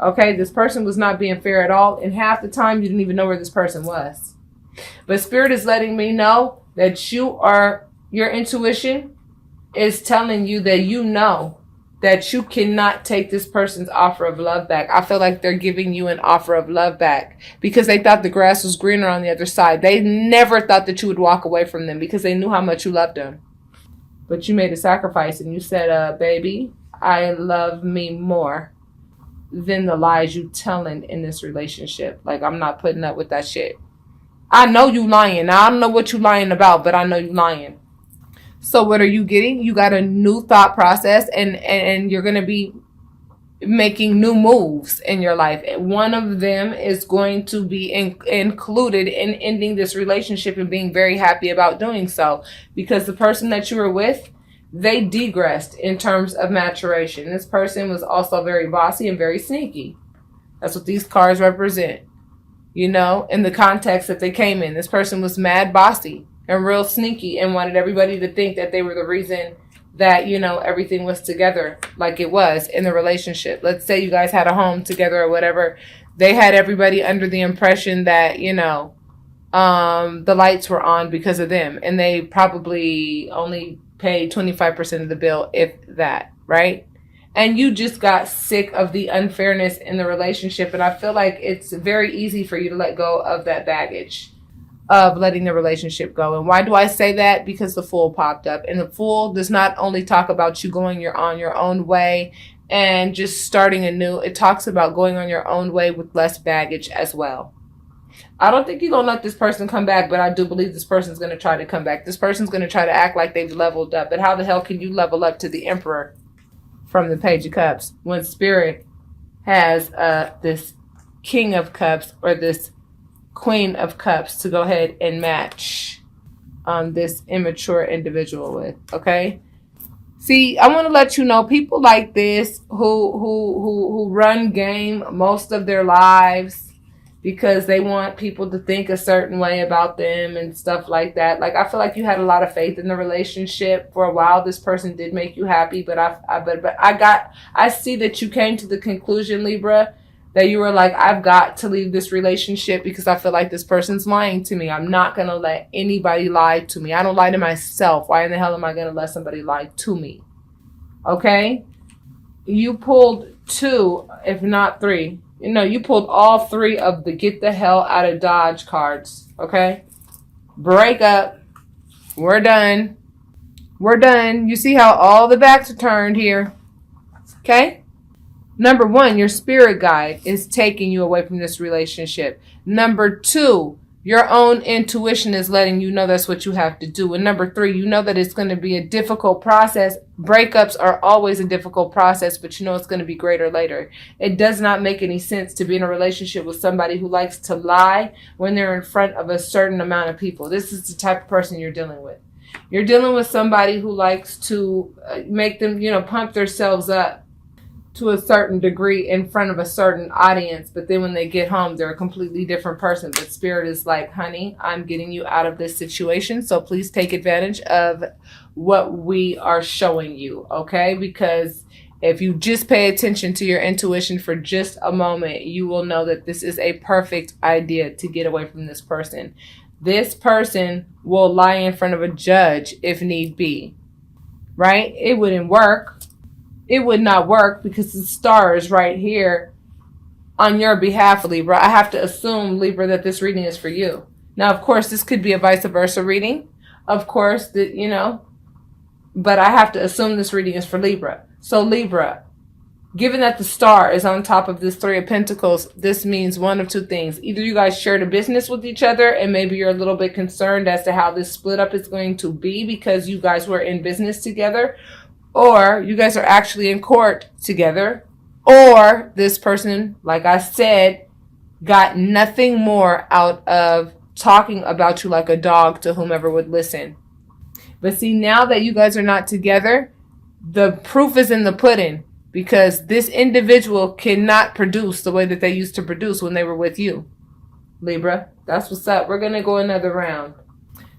Okay, this person was not being fair at all, and half the time you didn't even know where this person was. But Spirit is letting me know that your intuition is telling you that you know that you cannot take this person's offer of love back. I feel like they're giving you an offer of love back because they thought the grass was greener on the other side. They never thought that you would walk away from them because they knew how much you loved them. But you made a sacrifice and you said, baby, I love me more than the lies you telling in this relationship. Like, I'm not putting up with that shit. I know you lying. Now, I don't know what you lying about, but I know you lying. So what are you getting? You got a new thought process, and you're going to be making new moves in your life. One of them is going to be included in ending this relationship and being very happy about doing so, because the person that you were with, they degressed in terms of maturation. This person was also very bossy and very sneaky. That's what these cards represent. You know, in the context that they came in, this person was mad bossy and real sneaky and wanted everybody to think that they were the reason that, you know, everything was together like it was in the relationship. Let's say you guys had a home together or whatever. They had everybody under the impression that, you know, the lights were on because of them. And they probably only paid 25% of the bill, if that, right? And you just got sick of the unfairness in the relationship. And I feel like it's very easy for you to let go of that baggage of letting the relationship go. And why do I say that? Because the Fool popped up. And the Fool does not only talk about you going on your own way and just starting anew. It talks about going on your own way with less baggage as well. I don't think you're going to let this person come back, but I do believe this person's going to try to come back. This person's going to try to act like they've leveled up. But how the hell can you level up to the Emperor from the Page of Cups when Spirit has this King of Cups or this Queen of Cups to go ahead and match this immature individual with? Okay, see, I want to let you know, people like this who run game most of their lives because they want people to think a certain way about them and stuff like that. Like, I feel like you had a lot of faith in the relationship for a while. This person did make you happy, but I see that you came to the conclusion, Libra, that you were like, I've got to leave this relationship because I feel like this person's lying to me. I'm not going to let anybody lie to me. I don't lie to myself. Why in the hell am I going to let somebody lie to me? Okay? You pulled 2, if not 3. You know, you pulled all 3 of the get the hell out of Dodge cards. Okay? Break up. We're done. We're done. You see how all the backs are turned here. Okay? Number 1, your spirit guide is taking you away from this relationship. Number 2, your own intuition is letting you know that's what you have to do. And number 3, you know that it's going to be a difficult process. Breakups are always a difficult process, but you know it's going to be greater later. It does not make any sense to be in a relationship with somebody who likes to lie when they're in front of a certain amount of people. This is the type of person you're dealing with. You're dealing with somebody who likes to make them, you know, pump themselves up to a certain degree in front of a certain audience, but then when they get home, they're a completely different person. But Spirit is like, honey, I'm getting you out of this situation, so please take advantage of what we are showing you, okay? Because if you just pay attention to your intuition for just a moment, you will know that this is a perfect idea to get away from this person. This person will lie in front of a judge if need be, right? It wouldn't work. It would not work because the star is right here on your behalf, Libra. I have to assume, Libra, that this reading is for you. Now, of course, this could be a vice versa reading. Of course, that, you know, but I have to assume this reading is for Libra. So Libra, given that the star is on top of this 3 of Pentacles, this means one of 2 things. Either you guys shared a business with each other and maybe you're a little bit concerned as to how this split up is going to be because you guys were in business together, or you guys are actually in court together, or this person, like I said, got nothing more out of talking about you like a dog to whomever would listen. But see, now that you guys are not together, the proof is in the pudding, because this individual cannot produce the way that they used to produce when they were with you. Libra, that's what's up. We're going to go another round.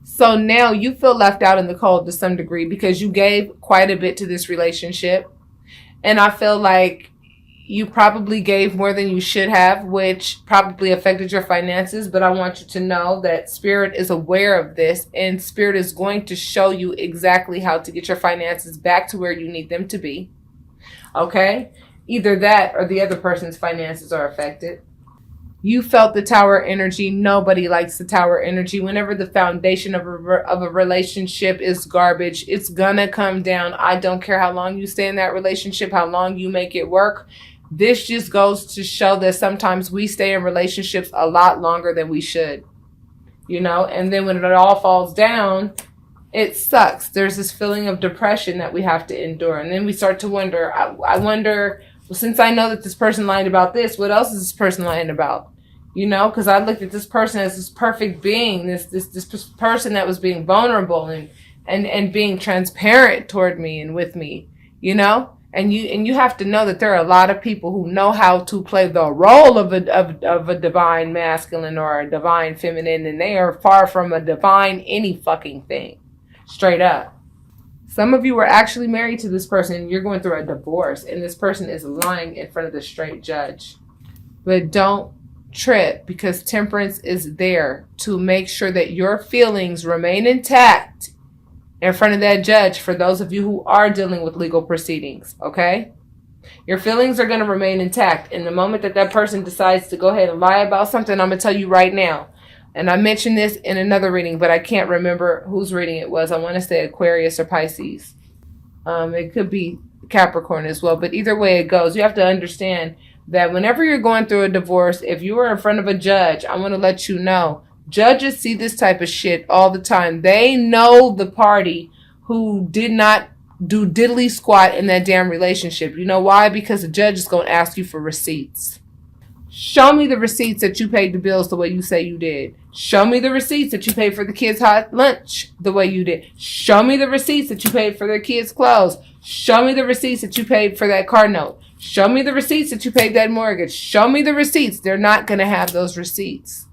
So now you feel left out in the cold to some degree because you gave quite a bit to this relationship. And I feel like you probably gave more than you should have, which probably affected your finances. But I want you to know that Spirit is aware of this, and Spirit is going to show you exactly how to get your finances back to where you need them to be. Okay? Either that or the other person's finances are affected. You felt the tower energy. Nobody likes the tower energy. Whenever the foundation of a relationship is garbage, it's gonna come down. I don't care how long you stay in that relationship, how long you make it work. This just goes to show that sometimes we stay in relationships a lot longer than we should. You know, and then when it all falls down, it sucks. There's this feeling of depression that we have to endure. And then we start to wonder, I wonder, well, since I know that this person lied about this, what else is this person lying about? You know, because I looked at this person as this perfect being, this person that was being vulnerable and being transparent toward me and with me, you know? And you have to know that there are a lot of people who know how to play the role of a divine masculine or a divine feminine, and they are far from a divine any fucking thing. Straight up. Some of you are actually married to this person and you're going through a divorce, and this person is lying in front of the straight judge. But don't trip, because Temperance is there to make sure that your feelings remain intact in front of that judge for those of you who are dealing with legal proceedings, okay? Your feelings are going to remain intact. In the moment that that person decides to go ahead and lie about something, I'm going to tell you right now, and I mentioned this in another reading, but I can't remember whose reading it was. I want to say Aquarius or Pisces. It could be Capricorn as well. But either way it goes, you have to understand that whenever you're going through a divorce, if you are in front of a judge, I want to let you know, judges see this type of shit all the time. They know the party who did not do diddly squat in that damn relationship. You know why? Because the judge is going to ask you for receipts. Show me the receipts that you paid the bills the way you say you did. Show me the receipts that you paid for the kids' hot lunch the way you did. Show me the receipts that you paid for their kids' clothes. Show me the receipts that you paid for that car note. Show me the receipts that you paid that mortgage. Show me the receipts. They're not going to have those receipts.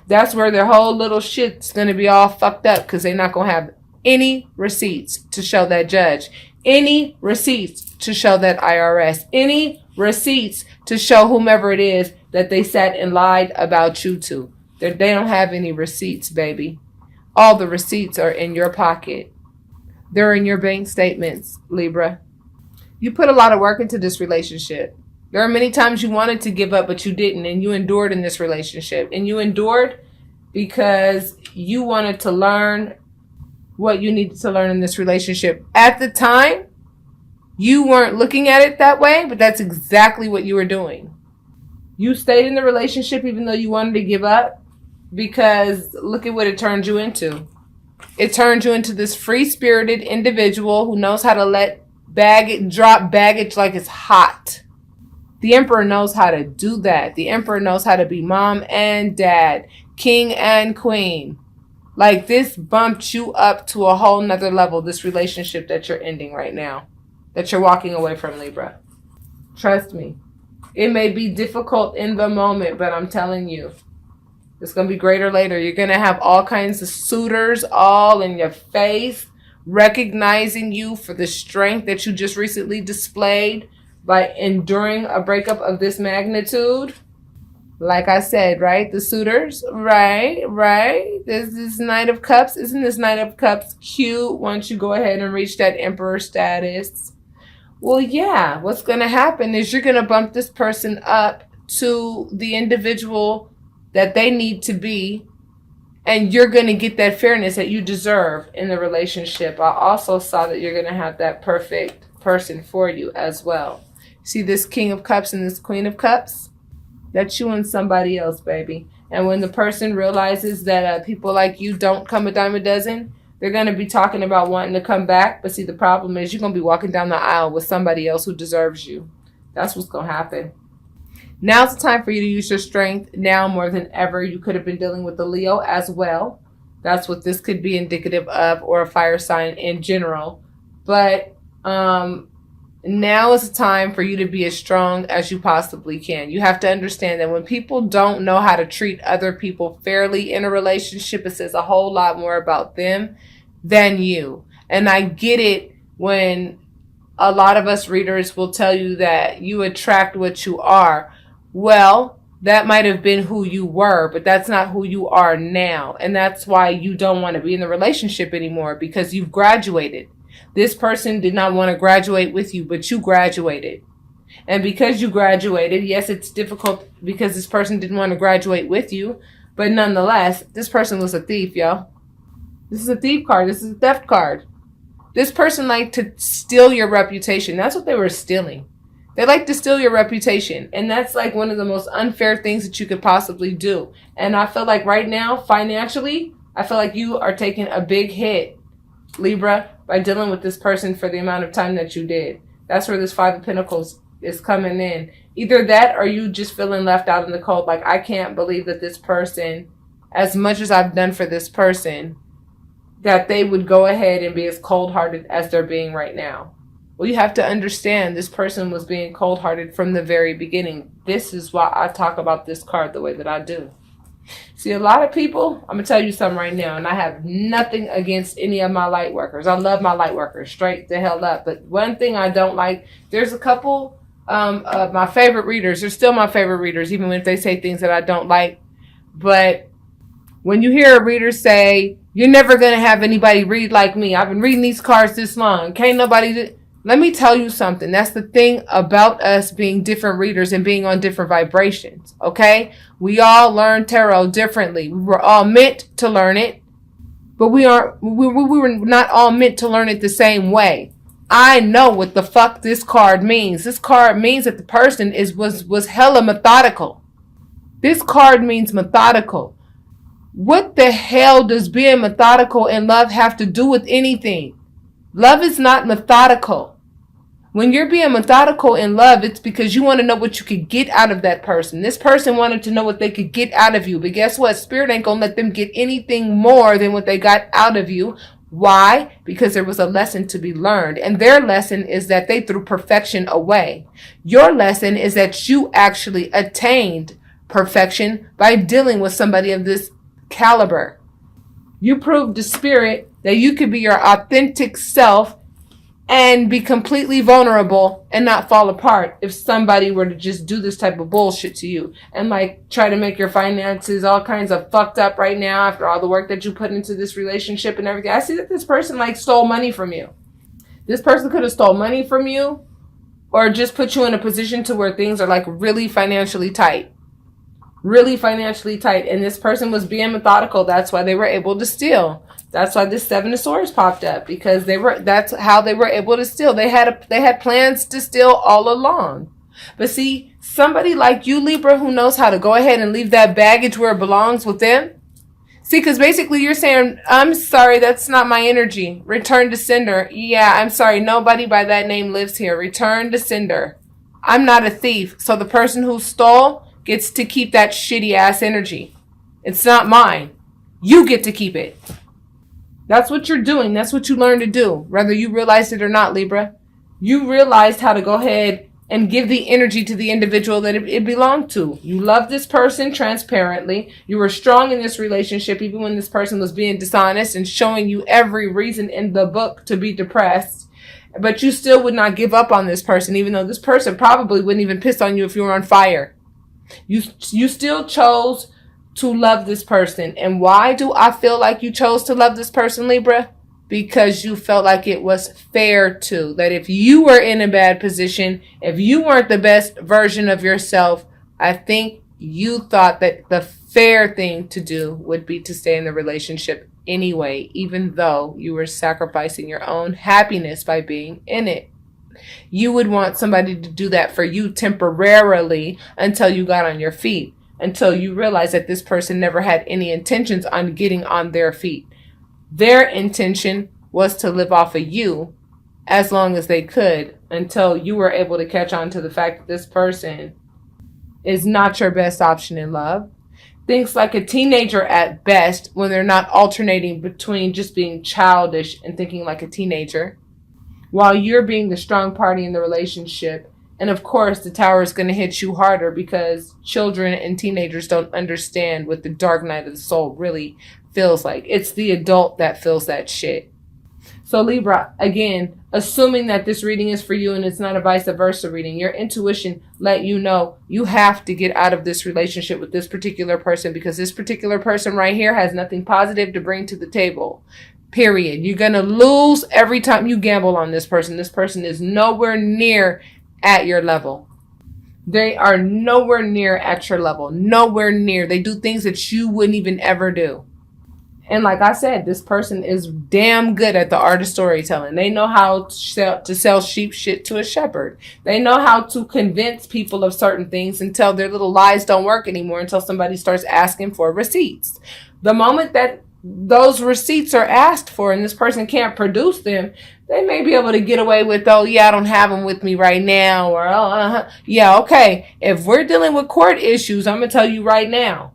That's where their whole little shit's going to be all fucked up, because they're not going to have any receipts to show that judge. Any receipts to show that IRS. Any receipts to show whomever it is that they sat and lied about you to. They don't have any receipts, baby. All the receipts are in your pocket. They're in your bank statements, Libra. You put a lot of work into this relationship. There are many times you wanted to give up, but you didn't, and you endured in this relationship. And you endured because you wanted to learn what you needed to learn in this relationship. At the time, you weren't looking at it that way, but that's exactly what you were doing. You stayed in the relationship even though you wanted to give up, because look at what it turned you into. It turned you into this free-spirited individual who knows how to drop baggage like it's hot. The Emperor knows how to do that. The Emperor knows how to be mom and dad, king and queen. Like, this bumped you up to a whole nother level, this relationship that you're ending right now, that you're walking away from, Libra. Trust me. It may be difficult in the moment, but I'm telling you, it's going to be greater later. You're going to have all kinds of suitors all in your face, recognizing you for the strength that you just recently displayed by enduring a breakup of this magnitude. Like I said, right? The suitors, right? There's this Knight of Cups. Isn't this Knight of Cups cute once you go ahead and reach that Emperor status? Well, yeah, what's going to happen is you're going to bump this person up to the individual that they need to be, and you're going to get that fairness that you deserve in the relationship. I also saw that you're going to have that perfect person for you as well. See this King of Cups and this Queen of Cups? That's you and somebody else, baby. And when the person realizes that people like you don't come a dime a dozen, they're going to be talking about wanting to come back. But see, the problem is you're going to be walking down the aisle with somebody else who deserves you. That's what's going to happen. Now's the time for you to use your strength. Now more than ever. You could have been dealing with the Leo as well. That's what this could be indicative of, or a fire sign in general. But now is the time for you to be as strong as you possibly can. You have to understand that when people don't know how to treat other people fairly in a relationship, it says a whole lot more about them than you. And I get it when a lot of us readers will tell you that you attract what you are. Well, that might have been who you were, but that's not who you are now. And that's why you don't want to be in the relationship anymore, because you've graduated. This person did not want to graduate with you, but you graduated. And because you graduated, yes, it's difficult because this person didn't want to graduate with you, but nonetheless, this person was a thief, yo. This is a thief card. This is a theft card. This person liked to steal your reputation. That's what they were stealing. They like to steal your reputation. And that's like one of the most unfair things that you could possibly do. And I feel like right now, financially, I feel like you are taking a big hit, Libra, by dealing with this person for the amount of time that you did. That's where this Five of Pentacles is coming in. Either that or you just feeling left out in the cold. Like, I can't believe that this person, as much as I've done for this person, that they would go ahead and be as cold-hearted as they're being right now. Well, you have to understand this person was being cold-hearted from the very beginning. This is why I talk about this card the way that I do. See, a lot of people, I'm going to tell you something right now, and I have nothing against any of my light workers. I love my light workers, straight the hell up. But one thing I don't like, there's a couple of my favorite readers. They're still my favorite readers, even if they say things that I don't like. But when you hear a reader say, you're never going to have anybody read like me. I've been reading these cards this long. Can't nobody... Let me tell you something. That's the thing about us being different readers and being on different vibrations, okay? We all learn tarot differently. We were all meant to learn it, but we were not all meant to learn it the same way. I know what the fuck this card means. This card means that the person was hella methodical. This card means methodical. What the hell does being methodical in love have to do with anything? Love is not methodical. When you're being methodical in love, it's because you want to know what you could get out of that person. This person wanted to know what they could get out of you. But guess what? Spirit ain't going to let them get anything more than what they got out of you. Why? Because there was a lesson to be learned. And their lesson is that they threw perfection away. Your lesson is that you actually attained perfection by dealing with somebody of this caliber. You proved to Spirit that you could be your authentic self and be completely vulnerable and not fall apart if somebody were to just do this type of bullshit to you and like try to make your finances all kinds of fucked up right now after all the work that you put into this relationship and everything. I see that this person like stole money from you. This person could have stole money from you or just put you in a position to where things are like really financially tight. Really financially tight. And this person was being methodical. That's why they were able to steal. That's why this Seven of Swords popped up, because that's how they were able to steal. They had plans to steal all along. But see, somebody like you, Libra, who knows how to go ahead and leave that baggage where it belongs with them. See, because basically you're saying, I'm sorry, that's not my energy. Return to sender. Yeah, I'm sorry. Nobody by that name lives here. Return to sender. I'm not a thief. So the person who stole gets to keep that shitty ass energy. It's not mine. You get to keep it. That's what you're doing. That's what you learned to do, whether you realized it or not, Libra. You realized how to go ahead and give the energy to the individual that it belonged to. You love this person transparently. You were strong in this relationship, even when this person was being dishonest and showing you every reason in the book to be depressed. But you still would not give up on this person, even though this person probably wouldn't even piss on you if you were on fire. You still chose to love this person. And why do I feel like you chose to love this person, Libra? Because you felt like it was fair to. That if you were in a bad position, if you weren't the best version of yourself, I think you thought that the fair thing to do would be to stay in the relationship anyway, even though you were sacrificing your own happiness by being in it. You would want somebody to do that for you temporarily until you got on your feet. Until you realize that this person never had any intentions on getting on their feet. Their intention was to live off of you as long as they could, until you were able to catch on to the fact that this person is not your best option in love. Thinks like a teenager at best, when they're not alternating between just being childish and thinking like a teenager, while you're being the strong party in the relationship. And of course, the tower is going to hit you harder because children and teenagers don't understand what the dark night of the soul really feels like. It's the adult that feels that shit. So Libra, again, assuming that this reading is for you and it's not a vice versa reading, your intuition let you know you have to get out of this relationship with this particular person, because this particular person right here has nothing positive to bring to the table. Period. You're going to lose every time you gamble on this person. This person is nowhere near at your level. They are nowhere near at your level. Nowhere near. They do things that you wouldn't even ever do. And like I said, this person is damn good at the art of storytelling. They know how to sell sheep shit to a shepherd. They know how to convince people of certain things until their little lies don't work anymore, until somebody starts asking for receipts. The moment that those receipts are asked for and this person can't produce them, they may be able to get away with, oh, yeah, I don't have them with me right now. Or, yeah, okay. If we're dealing with court issues, I'm going to tell you right now,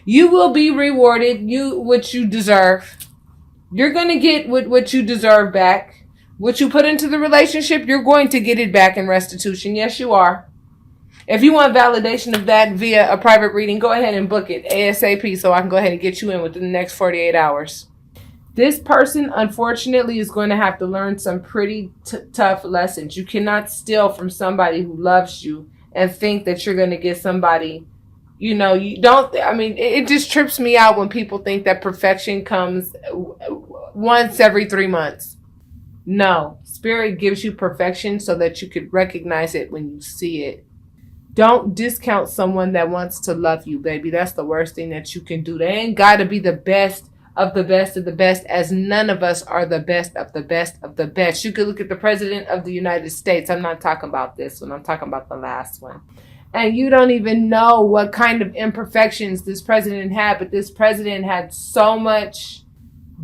you will be rewarded what you deserve. You're going to get what you deserve back. What you put into the relationship, you're going to get it back in restitution. Yes, you are. If you want validation of that via a private reading, go ahead and book it ASAP so I can go ahead and get you in within the next 48 hours. This person, unfortunately, is going to have to learn some pretty tough lessons. You cannot steal from somebody who loves you and think that you're going to get somebody. You know, you don't, I mean, it just trips me out when people think that perfection comes once every 3 months. No, Spirit gives you perfection so that you could recognize it when you see it. Don't discount someone that wants to love you, baby. That's the worst thing that you can do. They ain't got to be the best of the best of the best, as none of us are the best of the best of the best. You could look at the President of the United States. I'm not talking about this one. I'm talking about the last one. And you don't even know what kind of imperfections this president had, but this president had so much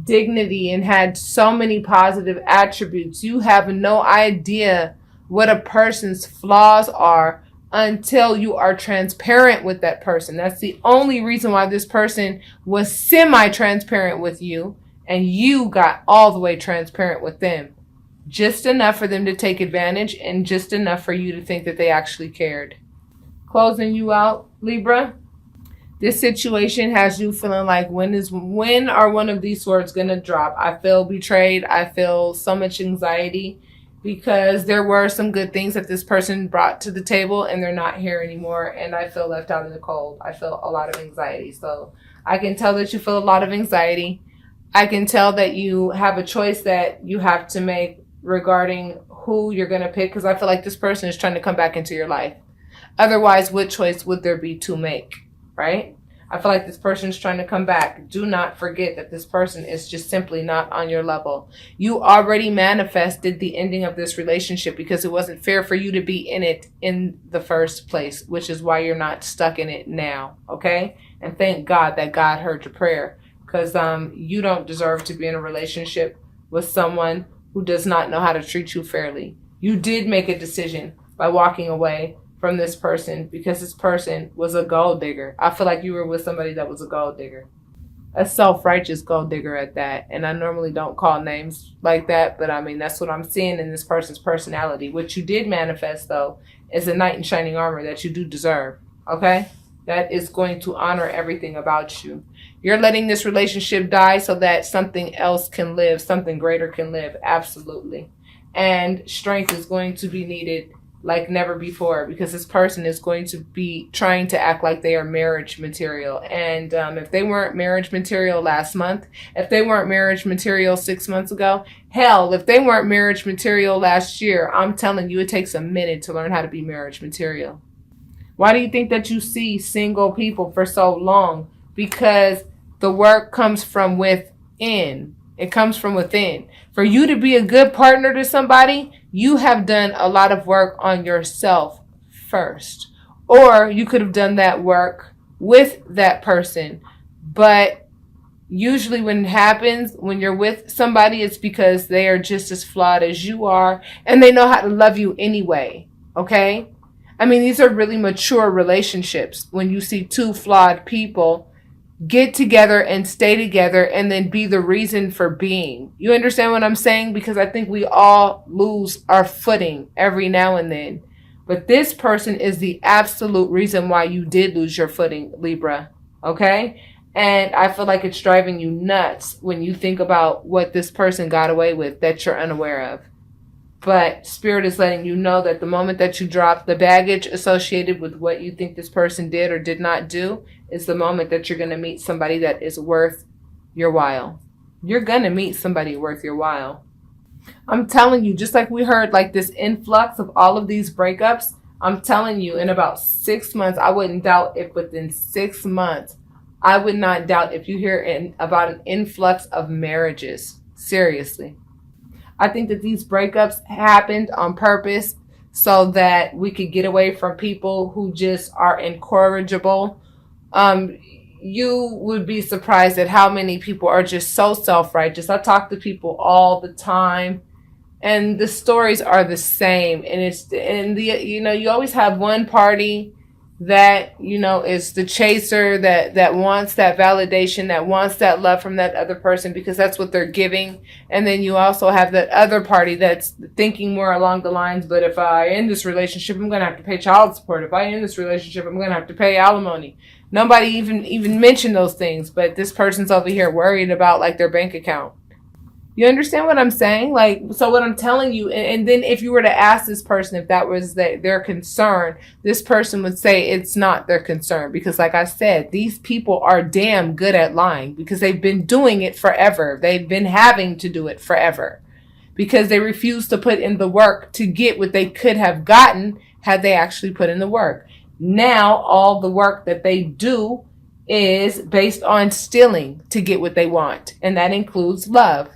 dignity and had so many positive attributes. You have no idea what a person's flaws are until you are transparent with that person. That's the only reason why this person was semi-transparent with you and you got all the way transparent with them. Just enough for them to take advantage and just enough for you to think that they actually cared. Closing you out, Libra. This situation has you feeling like, when are one of these swords going to drop? I feel betrayed. I feel so much anxiety because there were some good things that this person brought to the table and they're not here anymore. And I feel left out in the cold. I feel a lot of anxiety. So I can tell that you feel a lot of anxiety. I can tell that you have a choice that you have to make regarding who you're going to pick, because I feel like this person is trying to come back into your life. Otherwise, what choice would there be to make, right? I feel like this person is trying to come back. Do not forget that this person is just simply not on your level. You already manifested the ending of this relationship because it wasn't fair for you to be in it in the first place, which is why you're not stuck in it now, okay? And thank God that God heard your prayer, because you don't deserve to be in a relationship with someone who does not know how to treat you fairly. You did make a decision by walking away from this person because this person was a gold digger. I feel like you were with somebody that was a gold digger. A self-righteous gold digger at that. And I normally don't call names like that, but I mean, that's what I'm seeing in this person's personality. What you did manifest, though, is a knight in shining armor that you do deserve, okay? That is going to honor everything about you. You're letting this relationship die so that something else can live, something greater can live, absolutely. And strength is going to be needed like never before, because this person is going to be trying to act like they are marriage material. And if they weren't marriage material last month, if they weren't marriage material 6 months ago, hell, if they weren't marriage material last year, I'm telling you, it takes a minute to learn how to be marriage material. Why do you think that you see single people for so long? Because the work comes from within. It comes from within. For you to be a good partner to somebody, you have done a lot of work on yourself first. Or you could have done that work with that person. But usually when it happens, when you're with somebody, it's because they are just as flawed as you are. And they know how to love you anyway. Okay? I mean, these are really mature relationships. When you see two flawed people get together and stay together and then be the reason for being. You understand what I'm saying? Because I think we all lose our footing every now and then. But this person is the absolute reason why you did lose your footing, Libra. Okay? And I feel like it's driving you nuts when you think about what this person got away with that you're unaware of. But Spirit is letting you know that the moment that you drop the baggage associated with what you think this person did or did not do is the moment that you're going to meet somebody that is worth your while. You're going to meet somebody worth your while. I'm telling you, just like we heard, like this influx of all of these breakups, I'm telling you, in about 6 months, I wouldn't doubt if within 6 months, I would not doubt if you hear about an influx of marriages. Seriously. I think that these breakups happened on purpose so that we could get away from people who just are incorrigible. You would be surprised at how many people are just so self-righteous. I talk to people all the time, and the stories are the same. And you always have one party that, is the chaser, that wants that validation, that wants that love from that other person because that's what they're giving. And then you also have that other party that's thinking more along the lines, but if I end this relationship, I'm going to have to pay child support. If I end this relationship, I'm going to have to pay alimony. Nobody even mentioned those things, but this person's over here worried about like their bank account. You understand what I'm saying? So what I'm telling you, and then if you were to ask this person if that was their concern, this person would say it's not their concern. Because like I said, these people are damn good at lying because they've been doing it forever. They've been having to do it forever because they refuse to put in the work to get what they could have gotten had they actually put in the work. Now, all the work that they do is based on stealing to get what they want. And that includes love.